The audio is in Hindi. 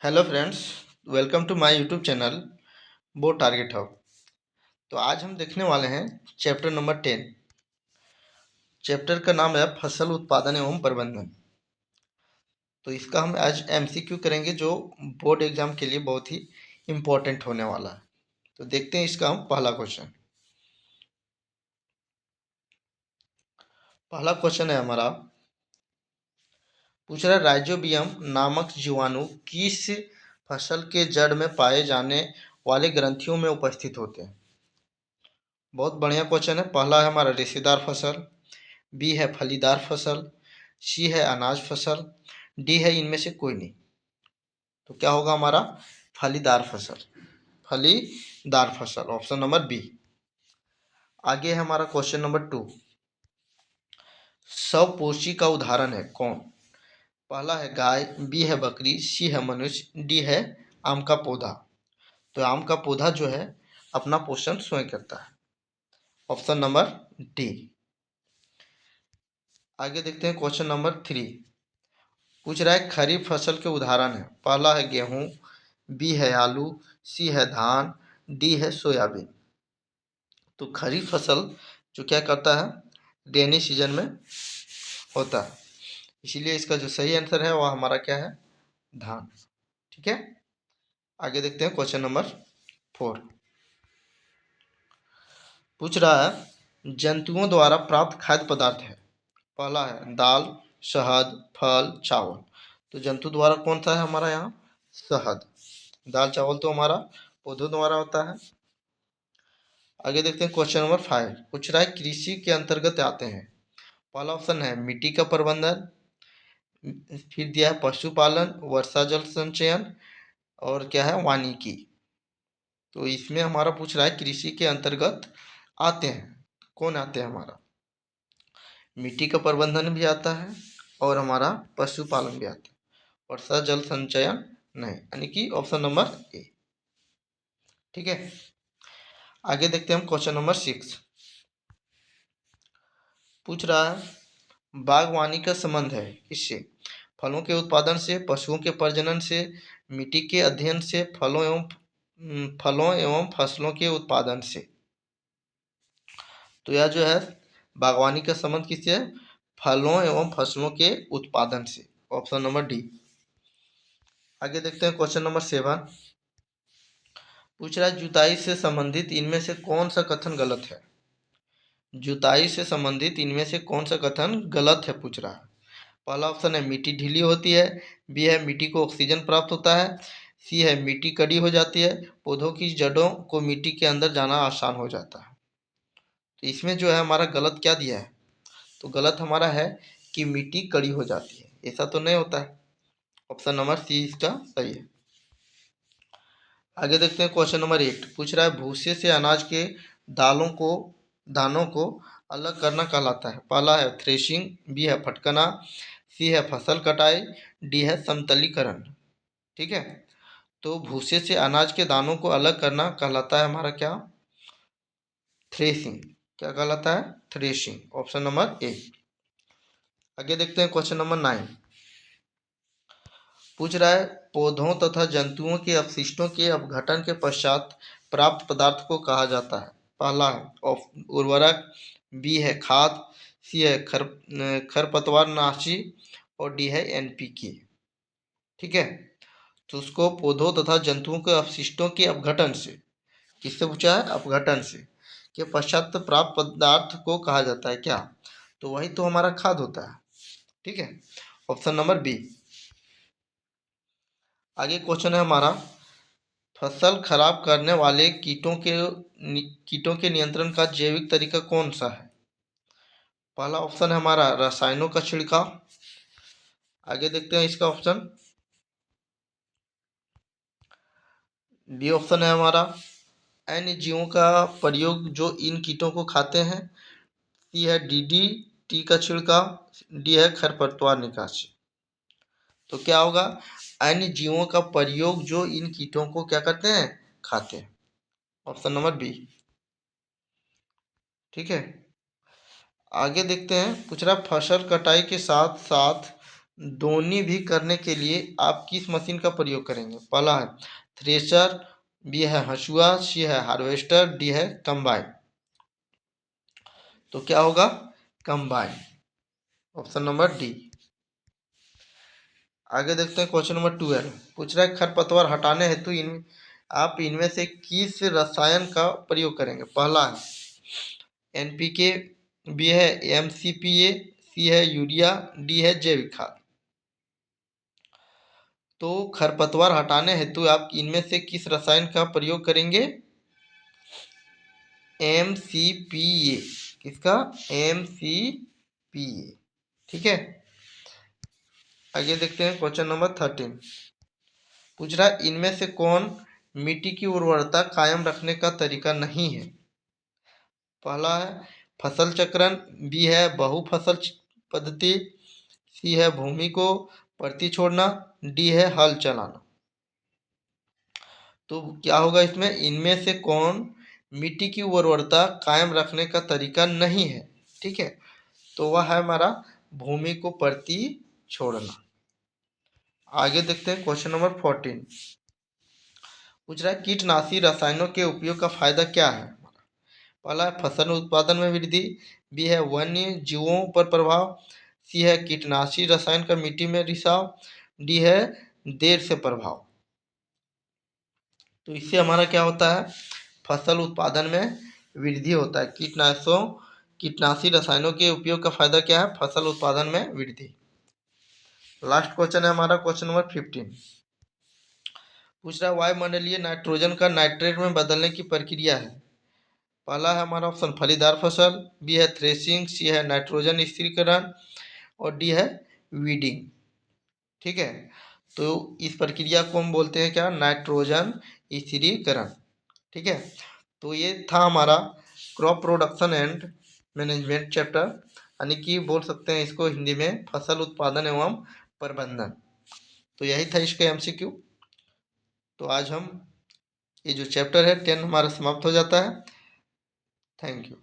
Hello friends, welcome to my YouTube channel bo target hub. तो आज हम देखने वाले हैं चैप्टर नंबर 10। चैप्टर का नाम है फसल उत्पादन एवं प्रबंधन। तो इसका हम आज एमसीक्यू करेंगे जो बोर्ड एग्जाम के लिए बहुत ही इम्पोर्टेंट होने वाला है। तो देखते हैं इसका हम पहला क्वेश्चन। पहला क्वेश्चन है हमारा, पूछ रहा है राइजोबियम नामक जीवाणु किस फसल के जड़ में पाए जाने वाले ग्रंथियों में उपस्थित होते हैं। बहुत बढ़िया क्वेश्चन है। पहला है हमारा रेशेदार फसल, बी है फलीदार फसल, सी है अनाज फसल, डी है इनमें से कोई नहीं। तो क्या होगा हमारा फलीदार फसल। फलीदार फसल ऑप्शन नंबर बी। आगे है हमारा क्वेश्चन नंबर 2। स्वपोषी का उदाहरण है कौन। पहला है गाय, बी है बकरी, सी है मनुष्य, डी है आम का पौधा। तो आम का पौधा जो है अपना पोषण स्वयं करता है। Option number D. आगे देखते हैं क्वेश्चन नंबर 3। पूछ रहा है खरीफ फसल के उदाहरण है। पहला है गेहूं, बी है आलू, सी है धान, डी है सोयाबीन। तो खरीफ फसल जो क्या करता है रेनी सीजन में होता है, इसीलिए इसका जो सही आंसर है वह हमारा क्या है धान। ठीक है। आगे देखते हैं क्वेश्चन नंबर 4। पूछ रहा है जंतुओं द्वारा प्राप्त खाद्य पदार्थ है। पहला है दाल, शहद, फल, चावल। तो जंतु द्वारा कौन सा है हमारा यहाँ शहद। दाल चावल तो हमारा पौधों द्वारा होता है। आगे देखते हैं क्वेश्चन नंबर 5। पूछ रहा है कृषि के अंतर्गत आते हैं। पहला ऑप्शन है मिट्टी का प्रबंधन, फिर दिया है पशुपालन, वर्षा जल संचयन और क्या है वानिकी। तो इसमें हमारा पूछ रहा है कृषि के अंतर्गत आते हैं कौन आते हैं हमारा मिट्टी का प्रबंधन भी आता है और हमारा पशुपालन भी आता है। वर्षा जल संचयन नहीं, यानी कि ऑप्शन नंबर ए। ठीक है। आगे देखते हैं हम क्वेश्चन नंबर 6। पूछ रहा है बागवानी का संबंध है इससे फलों के उत्पादन से, पशुओं के प्रजनन से, मिट्टी के अध्ययन से, फलों एवं फसलों के उत्पादन से। तो यह जो है बागवानी का संबंध किससे है फलों एवं फसलों के उत्पादन से। Option number D. आगे देखते हैं क्वेश्चन नंबर 7। पूछ रहा है जुताई से संबंधित इनमें से कौन सा कथन गलत है। जुताई से संबंधित इनमें से कौन सा कथन गलत है पूछ रहा है। पहला ऑप्शन है मिट्टी ढीली होती है, बी है मिट्टी को ऑक्सीजन प्राप्त होता है, सी है मिट्टी कड़ी हो जाती है, पौधों की जड़ों को मिट्टी के अंदर जाना आसान हो जाता है। तो इसमें जो है हमारा गलत क्या दिया है। तो गलत हमारा है कि मिट्टी कड़ी हो जाती है, ऐसा तो नहीं होता है। ऑप्शन नंबर सी इसका सही है। आगे देखते हैं क्वेश्चन नंबर 8। पूछ रहा है भूसे से अनाज के दानों को अलग करना कहलाता है। पहला है थ्रेशिंग, बी है फटकना, सी है फसल कटाई, डी है समतलीकरण। ठीक है। तो भूसे से अनाज के दानों को अलग करना कहलाता है हमारा क्या थ्रेशिंग। क्या कहलाता है थ्रेशिंग। Option number A. आगे देखते हैं क्वेश्चन नंबर 9। पूछ रहा है पौधों तथा जंतुओं के अपशिष्टों के अपघटन के पश्चात प्राप्त पदार्थ को कहा जाता है। पहला है उर्वरक, बी है खाद, सी है खरपतवारनाशी और डी है एनपीके। ठीक है। तो उसको पौधों तथा जंतुओं के अपशिष्टों के अपघटन से, किससे पूछा है अपघटन से, के पश्चात प्राप्त पदार्थ को कहा जाता है क्या। तो वही तो हमारा खाद होता है। ठीक है। Option number B. आगे क्वेश्चन है हमारा फसल खराब करने वाले कीटों के नियंत्रण का जैविक तरीका कौन सा है। पहला ऑप्शन है हमारा रसायनों का छिड़काव। आगे देखते हैं इसका ऑप्शन। बी ऑप्शन है हमारा अन्य जीवों का प्रयोग जो इन कीटों को खाते हैं, सी है डीडीटी का छिड़काव, डी है खरपतवार निकासी। तो क्या होगा अन्य जीवों का प्रयोग जो इन कीटों को क्या करते हैं खाते हैं। Option number B. ठीक है। आगे देखते हैं पूछ रहा फसल कटाई के साथ साथ दोनी भी करने के लिए आप किस मशीन का प्रयोग करेंगे? पहला है थ्रेशर, बी है हसुआ, सी है हार्वेस्टर, डी है कंबाइन। तो क्या होगा? Combine, option number D. आगे देखते हैं क्वेश्चन नंबर 12। पूछ रहा है खरपतवार हटाने हेतु आप इनमें से किस रसायन का प्रयोग करेंगे? पहला है एनपीके, बी है एमसीपीए, सी है यूरिया, डी है जैविक खाद। तो खरपतवार हटाने हेतु आप इनमें से किस रसायन का प्रयोग करेंगे? एमसीपीए। किसका? एमसीपीए। ठीक है। आगे देखते हैं क्वेश्चन नंबर 13। पूछ रहा है इनमें से कौन मिट्टी की उर्वरता कायम रखने का तरीका नहीं है? पहला है फसल चक्रण, बी है बहुफसल पद्धति, सी है भूमि को परती छोड़ना, डी है हल चलाना। तो क्या होगा इसमें? इनमें से कौन मिट्टी की उर्वरता कायम रखने का तरीका नहीं है? ठीक है, तो वह है हमारा भूमि को परती छोड़ना। आगे देखते हैं क्वेश्चन नंबर 14। पूछ रहा है कीटनाशी रसायनों के उपयोग का फायदा क्या है? पहला है फसल उत्पादन में वृद्धि, बी है वन्य जीवों पर प्रभाव, सी है कीटनाशी रसायन का मिट्टी में रिसाव, डी है देर से प्रभाव। तो इससे हमारा क्या होता है? फसल उत्पादन में वृद्धि होता है। कीटनाशी रसायनों के उपयोग का फायदा क्या है? फसल उत्पादन में वृद्धि। लास्ट क्वेश्चन है हमारा क्वेश्चन नंबर 15। पूछ रहा है वायुमंडलीय नाइट्रोजन का नाइट्रेट में बदलने की प्रक्रिया है। पहला है हमारा ऑप्शन फलीदार फसल, बी है थ्रेसिंग, सी है नाइट्रोजन स्थिरीकरण और डी है वीडिंग। ठीक है, तो इस प्रक्रिया को हम बोलते हैं क्या? नाइट्रोजन स्थिरीकरण। ठीक है, तो ये था हमारा crop production and management chapter, यानी कि बोल सकते हैं इसको हिंदी में फसल उत्पादन एवं प्रबंधन। तो यही था इसका एमसीक्यू। तो आज हम ये जो चैप्टर है 10 हमारा समाप्त हो जाता है। Thank you.